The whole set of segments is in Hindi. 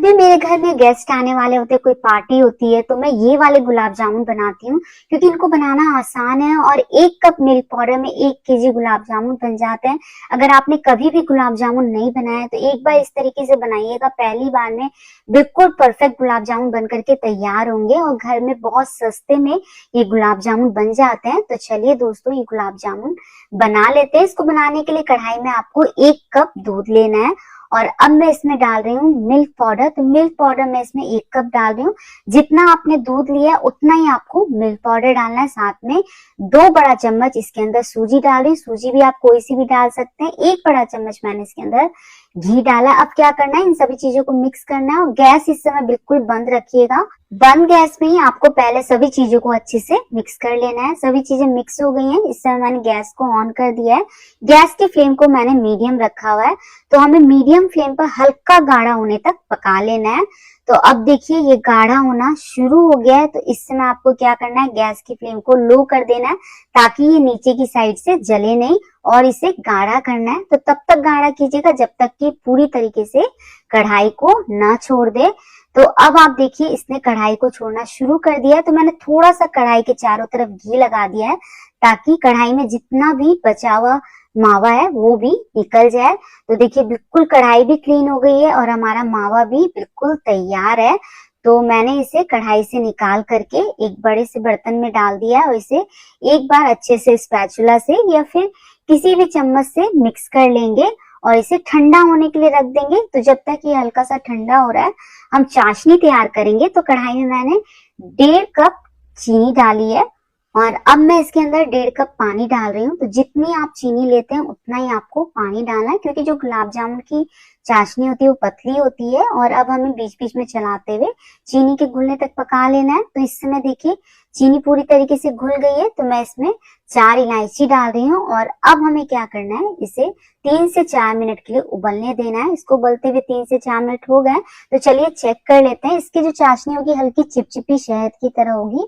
भी मेरे घर में गेस्ट आने वाले होते हैं, कोई पार्टी होती है, तो मैं ये वाले गुलाब जामुन बनाती हूँ क्योंकि इनको बनाना आसान है और 1 कप मिल्क पाउडर में 1 केजी गुलाब जामुन बन जाते हैं। अगर आपने कभी भी गुलाब जामुन नहीं बनाया तो एक बार इस तरीके से बनाइएगा, पहली बार में बिल्कुल परफेक्ट गुलाब जामुन बन करके तैयार होंगे और घर में बहुत सस्ते में ये गुलाब जामुन बन जाते हैं। तो चलिए दोस्तों, ये गुलाब जामुन बना लेते हैं। इसको बनाने के लिए कढ़ाई में आपको 1 कप दूध लेना है और अब मैं इसमें डाल रही हूँ मिल्क पाउडर। तो मिल्क पाउडर मैं इसमें 1 कप डाल रही हूँ। जितना आपने दूध लिया उतना ही आपको मिल्क पाउडर डालना है। साथ में 2 बड़ा चम्मच इसके अंदर सूजी डाल रही हूँ। सूजी भी आप कोई सी भी डाल सकते हैं। 1 बड़ा चम्मच मैंने इसके अंदर घी डाला। अब क्या करना है, इन सभी चीजों को मिक्स करना है और गैस इस समय बिल्कुल बंद रखिएगा। बंद गैस में ही आपको पहले सभी चीजों को अच्छे से मिक्स कर लेना है। सभी चीजें मिक्स हो गई हैं। इस समय मैंने गैस को ऑन कर दिया है। गैस की फ्लेम को मैंने मीडियम रखा हुआ है। तो हमें मीडियम फ्लेम पर हल्का गाढ़ा होने तक पका लेना है। तो अब देखिए ये गाढ़ा होना शुरू हो गया है। तो इस समय आपको क्या करना है, गैस की फ्लेम को लो कर देना है ताकि ये नीचे की साइड से जले नहीं और इसे गाढ़ा करना है। तो तब तक गाढ़ा कीजिएगा जब तक कि पूरी तरीके से कढ़ाई को ना छोड़ दे। तो अब आप देखिए इसने कढ़ाई को छोड़ना शुरू कर दिया है। तो मैंने थोड़ा सा कढ़ाई के चारों तरफ घी लगा दिया है ताकि कढ़ाई में जितना भी बचा हुआ मावा है वो भी निकल जाए। तो देखिए बिल्कुल कढ़ाई भी क्लीन हो गई है और हमारा मावा भी बिल्कुल तैयार है। तो मैंने इसे कढ़ाई से निकाल करके एक बड़े से बर्तन में डाल दिया और इसे एक बार अच्छे से स्पैचुला से या फिर किसी भी चम्मच से मिक्स कर लेंगे और इसे ठंडा होने के लिए रख देंगे। तो जब तक ये हल्का सा ठंडा हो रहा है हम चाशनी तैयार करेंगे। तो कढ़ाई में मैंने 1.5 कप चीनी डाली है और अब मैं इसके अंदर 1.5 कप पानी डाल रही हूँ। तो जितनी आप चीनी लेते हैं उतना ही आपको पानी डालना है क्योंकि जो गुलाब जामुन की चाशनी होती है वो पतली होती है और अब हमें बीच बीच में चलाते हुए चीनी के घुलने तक पका लेना है। तो इस समय देखिए चीनी पूरी तरीके से घुल गई है। तो मैं इसमें 4 इलायची डाल रही हूँ और अब हमें क्या करना है, इसे 3 से 4 मिनट के लिए उबलने देना है। इसको उबलते हुए 3 से 4 मिनट हो गए। तो चलिए चेक कर लेते हैं। इसकी जो चाशनी होगी हल्की चिपचिपी शहद की तरह होगी।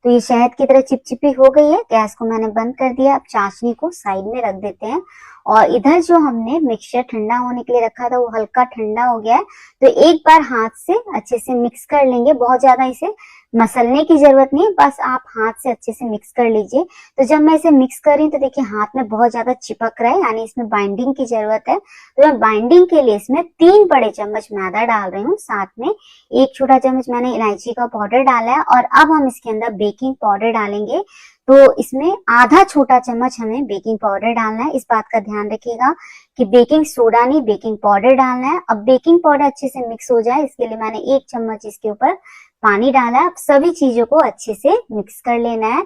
तो ये शहद की तरह चिपचिपी हो गई है। गैस को मैंने बंद कर दिया। अब चाशनी को साइड में रख देते हैं और इधर जो हमने मिक्सचर ठंडा होने के लिए रखा था वो हल्का ठंडा हो गया है। तो एक बार हाथ से अच्छे से मिक्स कर लेंगे। बहुत ज्यादा इसे मसलने की जरूरत नहीं है, बस आप हाथ से अच्छे से मिक्स कर लीजिए। तो जब मैं इसे मिक्स कर रही हूँ तो देखिए हाथ में बहुत ज्यादा चिपक रहा है, यानी इसमें बाइंडिंग की जरूरत है। तो मैं बाइंडिंग के लिए इसमें 3 बड़े चम्मच मैदा डाल रही हूँ। साथ में 1 छोटा चम्मच मैंने इलायची का पाउडर डाला है और अब हम इसके अंदर बेकिंग पाउडर डालेंगे। तो इसमें आधा छोटा चम्मच हमें बेकिंग पाउडर डालना है। इस बात का ध्यान रखिएगा कि बेकिंग सोडा नहीं बेकिंग पाउडर डालना है। अब बेकिंग पाउडर अच्छे से मिक्स हो जाए इसके लिए मैंने 1 चम्मच इसके ऊपर पानी डाला है। अब सभी चीजों को अच्छे से मिक्स कर लेना है।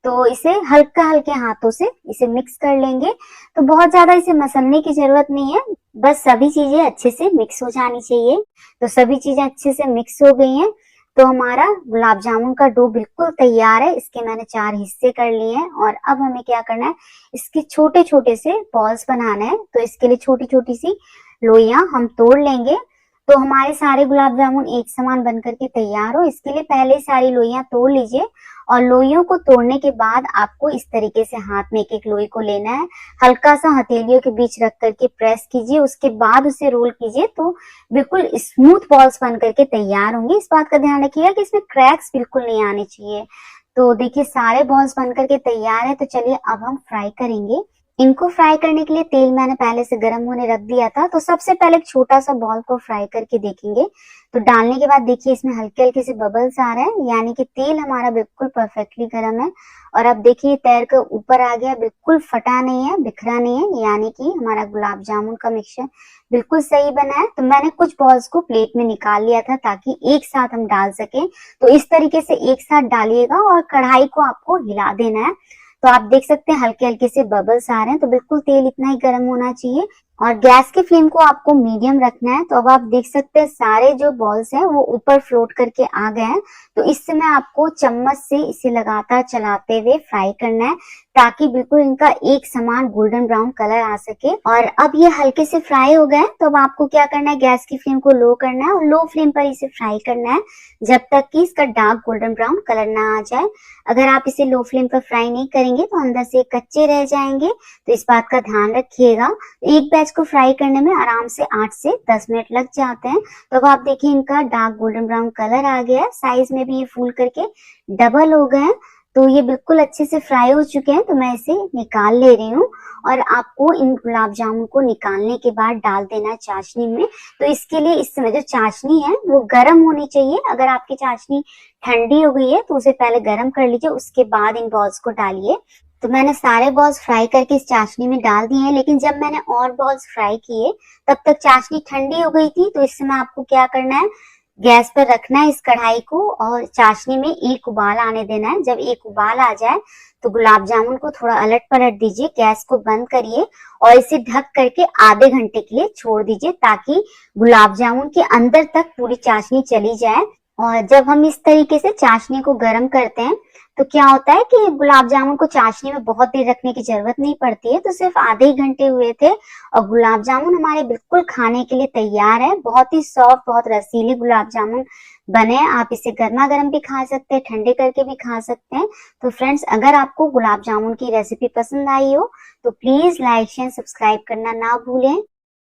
तो इसे हल्का हल्के हाथों से इसे मिक्स कर लेंगे। तो बहुत ज्यादा इसे मसलने की जरूरत नहीं है, बस सभी चीजें अच्छे से मिक्स हो जानी चाहिए। तो सभी चीजें अच्छे से मिक्स हो गई हैं। तो हमारा गुलाब जामुन का डो बिल्कुल तैयार है। इसके मैंने 4 हिस्से कर लिए हैं और अब हमें क्या करना है, इसके छोटे छोटे से बॉल्स बनाना है। तो इसके लिए छोटी छोटी सी लोइयां हम तोड़ लेंगे। तो हमारे सारे गुलाब जामुन एक समान बन करके तैयार हो, इसके लिए पहले सारी लोइयां तोड़ लीजिए और लोइयों को तोड़ने के बाद आपको इस तरीके से हाथ में एक एक लोई को लेना है। हल्का सा हथेलियों के बीच रख करके प्रेस कीजिए, उसके बाद उसे रोल कीजिए। तो बिल्कुल स्मूथ बॉल्स बन करके तैयार होंगे। इस बात का ध्यान रखिएगा कि इसमें क्रैक्स बिल्कुल नहीं आने चाहिए। तो देखिए सारे बॉल्स बन करके तैयार है। तो चलिए अब हम फ्राई करेंगे। इनको फ्राई करने के लिए तेल मैंने पहले से गर्म होने रख दिया था। तो सबसे पहले एक छोटा सा बॉल को फ्राई करके देखेंगे। तो डालने के बाद देखिए इसमें हल्के हल्के से बबल्स आ रहे हैं, यानी कि तेल हमारा बिल्कुल परफेक्टली गर्म है। और अब देखिए तैर कर ऊपर आ गया, बिल्कुल फटा नहीं है, बिखरा नहीं है, यानी कि हमारा गुलाब जामुन का मिक्सचर बिल्कुल सही बना है। तो मैंने कुछ बॉल्स को प्लेट में निकाल लिया था ताकि एक साथ हम डाल सके। तो इस तरीके से एक साथ डालिएगा और कढ़ाई को आपको हिला देना है। तो आप देख सकते हैं हल्के हल्के से बबल्स आ रहे हैं। तो बिल्कुल तेल इतना ही गर्म होना चाहिए और गैस की फ्लेम को आपको मीडियम रखना है। तो अब आप देख सकते हैं सारे जो बॉल्स हैं वो ऊपर फ्लोट करके आ गए हैं। तो इस समय आपको चम्मच से इसे लगातार चलाते हुए फ्राई करना है ताकि बिल्कुल इनका एक समान गोल्डन ब्राउन कलर आ सके। और अब ये हल्के से फ्राई हो गए, तो अब आपको क्या करना है, गैस की फ्लेम को लो करना है और लो फ्लेम पर इसे फ्राई करना है जब तक कि इसका डार्क गोल्डन ब्राउन कलर ना आ जाए। अगर आप इसे लो फ्लेम पर फ्राई नहीं करेंगे तो अंदर से कच्चे रह जाएंगे, तो इस बात का ध्यान रखिएगा। एक बैच को फ्राई करने में आराम से 8 से 10 मिनट लग जाते हैं। तो अब आप देखिए इनका डार्क गोल्डन ब्राउन कलर आ गया है, साइज में भी ये फूल करके डबल हो गए हैं। तो ये बिल्कुल अच्छे से फ्राई हो चुके हैं, तो मैं इसे निकाल ले रही हूँ। और आपको इन गुलाब जामुन को निकालने के बाद डाल देना है चाशनी में। तो इसके लिए इस समय जो चाशनी है वो गर्म होनी चाहिए। अगर आपकी चाशनी ठंडी हो गई है तो उसे पहले गर्म कर लीजिए, उसके बाद इन बॉल्स को डालिए। तो मैंने सारे बॉल्स फ्राई करके इस चाशनी में डाल दिए हैं, लेकिन जब मैंने और बॉल्स फ्राई किए तब तक चाशनी ठंडी हो गई थी। तो इस समय आपको क्या करना है, गैस पर रखना है इस कढ़ाई को और चाशनी में एक उबाल आने देना है। जब एक उबाल आ जाए तो गुलाब जामुन को थोड़ा अलट पलट दीजिए, गैस को बंद करिए और इसे ढक करके आधे घंटे के लिए छोड़ दीजिए, ताकि गुलाब जामुन के अंदर तक पूरी चाशनी चली जाए। और जब हम इस तरीके से चाशनी को गर्म करते हैं तो क्या होता है कि गुलाब जामुन को चाशनी में बहुत देर रखने की जरूरत नहीं पड़ती है। तो सिर्फ आधे ही घंटे हुए थे और गुलाब जामुन हमारे बिल्कुल खाने के लिए तैयार है। बहुत ही सॉफ्ट, बहुत रसीली गुलाब जामुन बने। आप इसे गर्मा गर्म भी खा सकते हैं, ठंडे करके भी खा सकते हैं। तो फ्रेंड्स, अगर आपको गुलाब जामुन की रेसिपी पसंद आई हो तो प्लीज लाइक शेयर सब्सक्राइब करना ना भूलें।